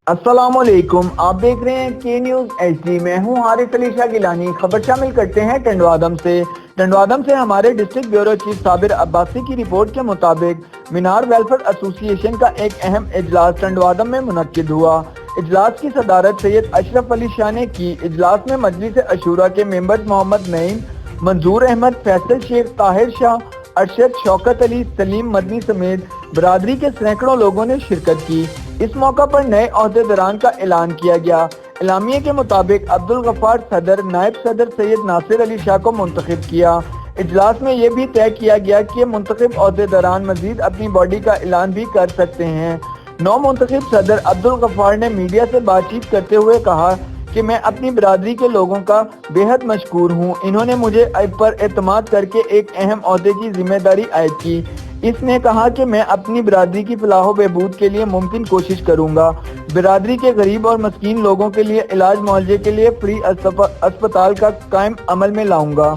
अस्सलामुअलैकुम, आप देख रहे हैं के न्यूज़ HD। मैं हूं हारिस अली शाह गिलानी। खबर शामिल करते हैं टंडवादम से। टंडवादम से हमारे district bureau chief Sabir Abbasi की रिपोर्ट के मुताबिक मीनार वेलफेयर एसोसिएशन का एक अहम इजलास टंडवादम में मुनक्किद हुआ। इजलास की सदारत सैयद अशरफ अली शाह ने की। इजलास में मजलिस अशूरा के मेंबर मोहम्मद नईम, मंजूर अहमद, फैसल शेख, ताहिर शाह, अरशद, शौकत अली, सलीम मदनी समेत बरादरी के सैकड़ों लोगों ने शिरकत की। इस मौका पर नए ओहदेदारान का ऐलान किया गया। एलामिये के मुताबिक अब्दुल गफ्फार सदर, नायब सदर सैयद नासिर अली शाह को मुंतखब किया। इजलास में ये भी तय किया गया कि मुंतखब ओहदेदारान मजीद अपनी बॉडी का ऐलान भी कर सकते हैं। नौ मुंतखब सदर अब्दुल गफ्फार ने मीडिया से बातचीत करते हुए कहा कि मैं अपनी बरादरी के लोगों का बेहद मशकूर हूँ। इन्होंने मुझे पर एतमाद करके एक अहम ओहदे की जिम्मेदारी आयद की। इसने कहा कि मैं अपनी बरादरी की फलाह बहबूद के लिए मुमकिन कोशिश करूँगा। बरादरी के गरीब और मस्कीन लोगों के लिए इलाज मुआवजे के लिए फ्री अस्पताल का कायम अमल में लाऊंगा।